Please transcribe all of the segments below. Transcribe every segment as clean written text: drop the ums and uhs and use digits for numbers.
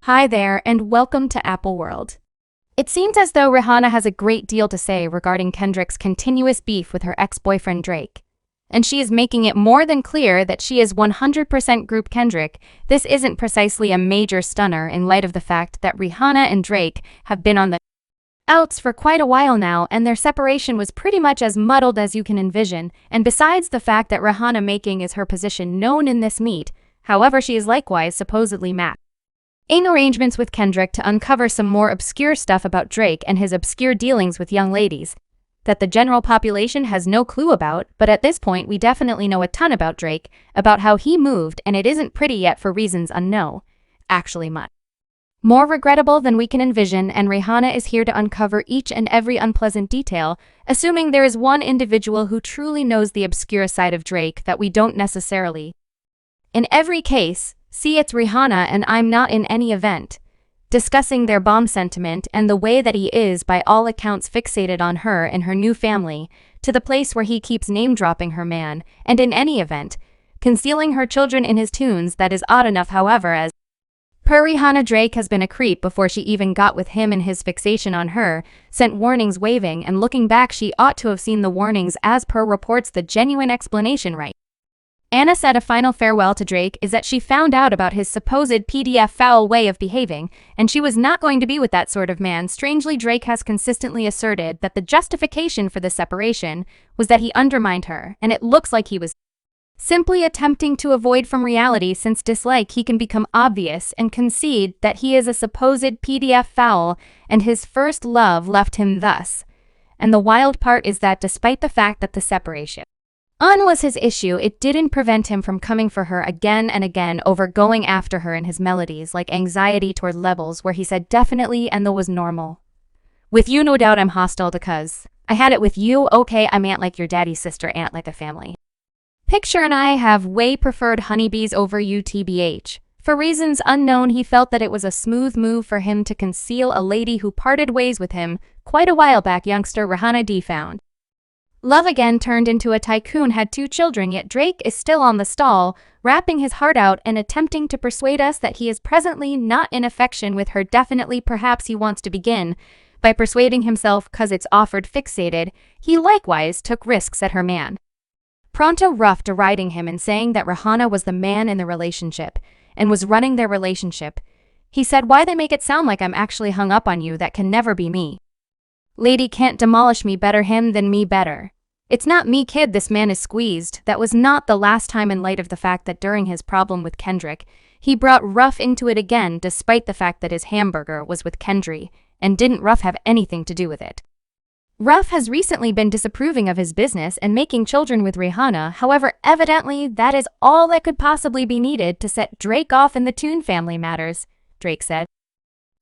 Hi there, and welcome to Apple World. It seems as though Rihanna has a great deal to say regarding Kendrick's continuous beef with her ex-boyfriend Drake. And she is making it more than clear that she is 100% Group Kendrick. This isn't precisely a major stunner in light of the fact that Rihanna and Drake have been on the outs for quite a while now, and their separation was pretty much as muddled as you can envision. And besides the fact that Rihanna making is her position known in this meet, however, she is likewise supposedly in arrangements with Kendrick to uncover some more obscure stuff about Drake and his obscure dealings with young ladies that the general population has no clue about, but at this point we definitely know a ton about Drake, about how he moved, and it isn't pretty yet for reasons unknown. Actually much more regrettable than we can envision, and Rihanna is here to uncover each and every unpleasant detail, assuming there is one individual who truly knows the obscure side of Drake that we don't necessarily. In every case, see, it's Rihanna and I'm not in any event, discussing their bomb sentiment and the way that he is by all accounts fixated on her and her new family, to the place where he keeps name-dropping her man, and in any event, concealing her children in his tunes. That is odd enough, however, as per Rihanna, Drake has been a creep before she even got with him, and his fixation on her sent warnings waving, and looking back she ought to have seen the warnings. As per reports, the genuine explanation right Anna said a final farewell to Drake is that she found out about his supposed PDF foul way of behaving, and she was not going to be with that sort of man. Strangely, Drake has consistently asserted that the justification for the separation was that he undermined her, and it looks like he was simply attempting to avoid from reality, since dislike he can become obvious, and concede that he is a supposed PDF foul and his first love left him thus. And the wild part is that despite the fact that the separation was his issue, it didn't prevent him from coming for her again and again, over going after her in his melodies like anxiety toward levels where he said definitely and though was normal. With you, no doubt I'm hostile to cuz I had it with you, okay, I'm aunt like your daddy's sister, aunt like a family. Picture and I have way preferred honeybees over you, tbh. For reasons unknown, he felt that it was a smooth move for him to conceal a lady who parted ways with him quite a while back. Youngster Rihanna D found love again, turned into a tycoon, had 2 children, yet Drake is still on the stall, rapping his heart out and attempting to persuade us that he is presently not in affection with her. Definitely, perhaps he wants to begin by persuading himself cause it's offered fixated. He likewise took risks at her man. Pronto rough deriding him and saying that Rihanna was the man in the relationship and was running their relationship. He said, why they make it sound like I'm actually hung up on you, that can never be me. Lady can't demolish me, better him than me better. It's not me, kid, this man is squeezed. That was not the last time, in light of the fact that during his problem with Kendrick, he brought Ruff into it again, despite the fact that his hamburger was with Kendrick, and didn't Ruff have anything to do with it. Ruff has recently been disapproving of his business and making children with Rihanna, however, evidently that is all that could possibly be needed to set Drake off in the Tune family matters, Drake said.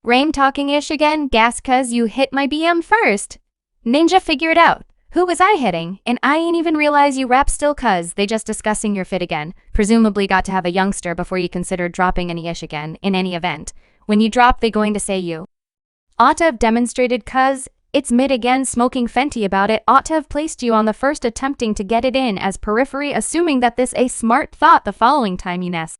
Rain talking-ish again, gas cuz you hit my BM first. Ninja, figure it out. Who was I hitting? And I ain't even realize you rap still, cuz they just discussing your fit again. Presumably got to have a youngster before you considered dropping any ish again. In any event, when you drop they going to say you ought to have demonstrated, cuz it's mid again, smoking Fenty about it, ought to have placed you on the first attempting to get it in as periphery, assuming that this a smart thought the following time you nest.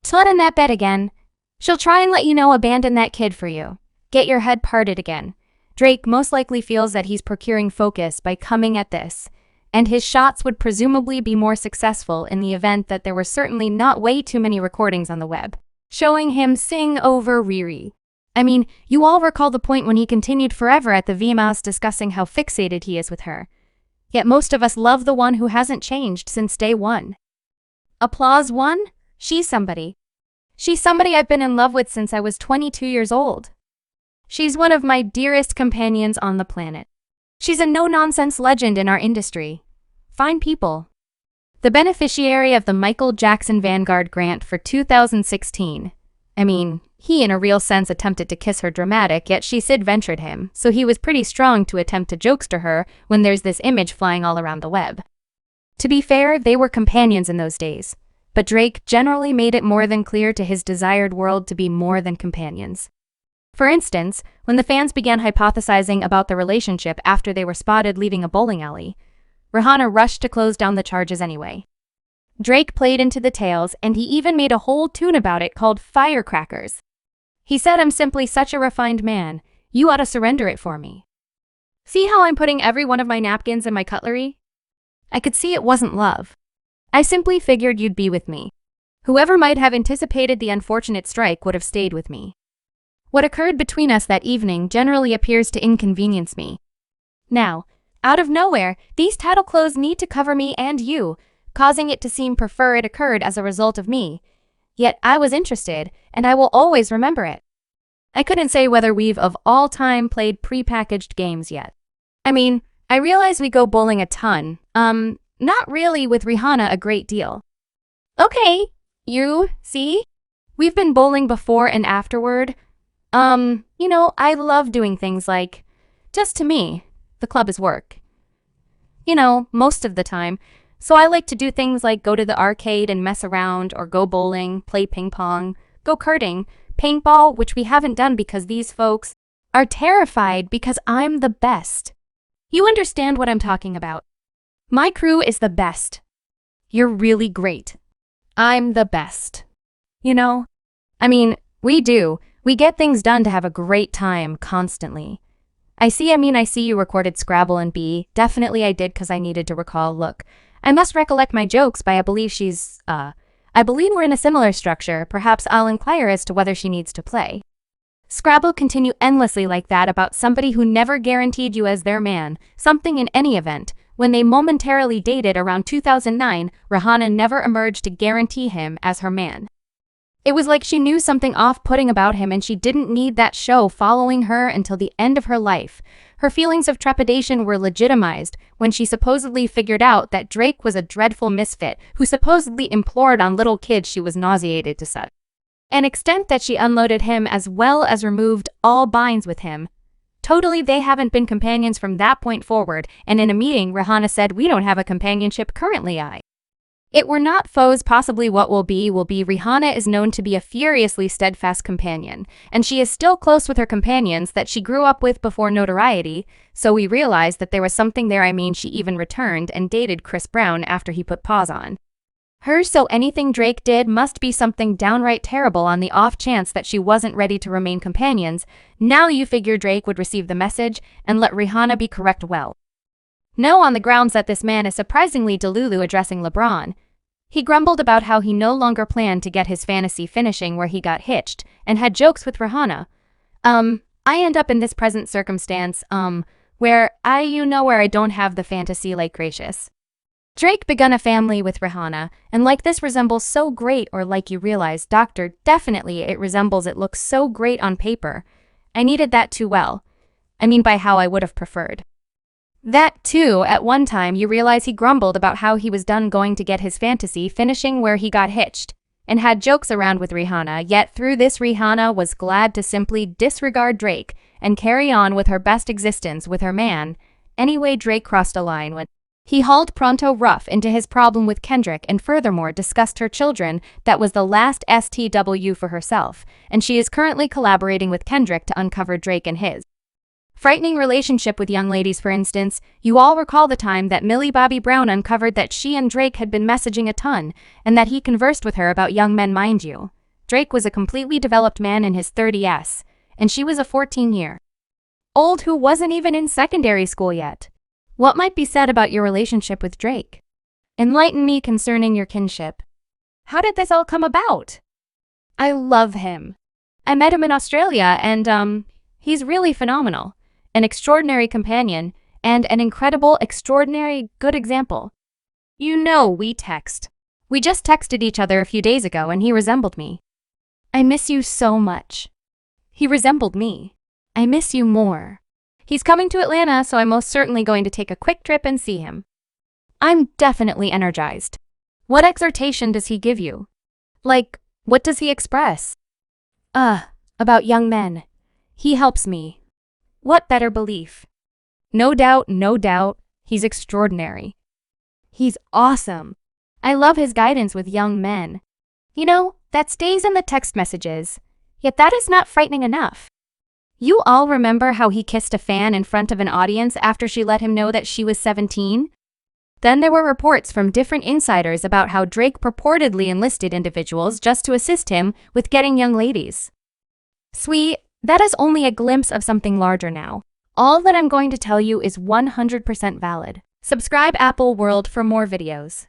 Slut in that bed again. She'll try and let you know, abandon that kid for you. Get your head parted again. Drake most likely feels that he's procuring focus by coming at this, and his shots would presumably be more successful in the event that there were certainly not way too many recordings on the web showing him sing over Riri. I mean, you all recall the point when he continued forever at the VMAs discussing how fixated he is with her. Yet most of us love the one who hasn't changed since day one. Applause 1? She's somebody. She's somebody I've been in love with since I was 22 years old. She's one of my dearest companions on the planet. She's a no-nonsense legend in our industry. Fine people. The beneficiary of the Michael Jackson Vanguard Grant for 2016. I mean, he in a real sense attempted to kiss her dramatic, yet she Sid-ventured him, so he was pretty strong to attempt to jokester her when there's this image flying all around the web. To be fair, they were companions in those days, but Drake generally made it more than clear to his desired world to be more than companions. For instance, when the fans began hypothesizing about the relationship after they were spotted leaving a bowling alley, Rihanna rushed to close down the charges anyway. Drake played into the tales, and he even made a whole tune about it called Firecrackers. He said I'm simply such a refined man. You ought to surrender it for me. See how I'm putting every one of my napkins in my cutlery? I could see it wasn't love. I simply figured you'd be with me. Whoever might have anticipated the unfortunate strike would have stayed with me. What occurred between us that evening generally appears to inconvenience me. Now, out of nowhere, these tattle clothes need to cover me and you, causing it to seem prefer it occurred as a result of me. Yet I was interested, and I will always remember it. I couldn't say whether we've of all time played pre-packaged games yet. I mean, I realize we go bowling a ton. Not really with Rihanna a great deal. Okay, you, see? We've been bowling before and afterward. I love doing things like, just to me, the club is work. Most of the time. So I like to do things like go to the arcade and mess around, or go bowling, play ping pong, go karting, paintball, which we haven't done because these folks are terrified because I'm the best. You understand what I'm talking about. My crew is the best. You're really great. I'm the best. We do. We get things done to have a great time constantly. I see you recorded Scrabble and B. Definitely I did because I needed to recall. Look, I must recollect my jokes by I believe we're in a similar structure. Perhaps I'll inquire as to whether she needs to play. Scrabble continue endlessly like that about somebody who never guaranteed you as their man, something in any event. When they momentarily dated around 2009, Rihanna never emerged to guarantee him as her man. It was like she knew something off-putting about him and she didn't need that show following her until the end of her life. Her feelings of trepidation were legitimized when she supposedly figured out that Drake was a dreadful misfit who supposedly implored on little kids she was nauseated to such an extent that she unloaded him as well as removed all binds with him. Totally, they haven't been companions from that point forward, and in a meeting, Rihanna said, "We don't have a companionship currently, It were not foes, possibly what will be. Rihanna is known to be a furiously steadfast companion, and she is still close with her companions that she grew up with before notoriety, so we realized that there was something there. She even returned and dated Chris Brown after he put pause on her, so anything Drake did must be something downright terrible on the off chance that she wasn't ready to remain companions. Now you figure Drake would receive the message and let Rihanna be correct. Well, no, on the grounds that this man is surprisingly delulu addressing LeBron. He grumbled about how he no longer planned to get his fantasy finishing where he got hitched, and had jokes with Rihanna. I end up in this present circumstance, where I don't have the fantasy like gracious. Drake begun a family with Rihanna, and like this resembles so great, or like you realize, doctor, definitely it resembles, it looks so great on paper. I needed that too well. By how I would have preferred. That too, at one time you realize he grumbled about how he was done going to get his fantasy finishing where he got hitched, and had jokes around with Rihanna, yet through this Rihanna was glad to simply disregard Drake and carry on with her best existence with her man. Anyway, Drake crossed a line when he hauled Pronto rough into his problem with Kendrick and furthermore discussed her children. That was the last STW for herself, and she is currently collaborating with Kendrick to uncover Drake and his frightening relationship with young ladies. For instance, you all recall the time that Millie Bobby Brown uncovered that she and Drake had been messaging a ton, and that he conversed with her about young men, mind you. Drake was a completely developed man in his 30s, and she was a 14-year-old who wasn't even in secondary school yet. What might be said about your relationship with Drake? Enlighten me concerning your kinship. How did this all come about? I love him. I met him in Australia, and he's really phenomenal. An extraordinary companion, and an incredible, extraordinary, good example. We text. We just texted each other a few days ago and he resembled me. I miss you so much. He resembled me. I miss you more. He's coming to Atlanta, so I'm most certainly going to take a quick trip and see him. I'm definitely energized. What exhortation does he give you? Like, what does he express? About young men. He helps me. What better belief? No doubt, he's extraordinary. He's awesome. I love his guidance with young men. That stays in the text messages. Yet that is not frightening enough. You all remember how he kissed a fan in front of an audience after she let him know that she was 17? Then there were reports from different insiders about how Drake purportedly enlisted individuals just to assist him with getting young ladies. Sweet, that is only a glimpse of something larger now. All that I'm going to tell you is 100% valid. Subscribe Apple World for more videos.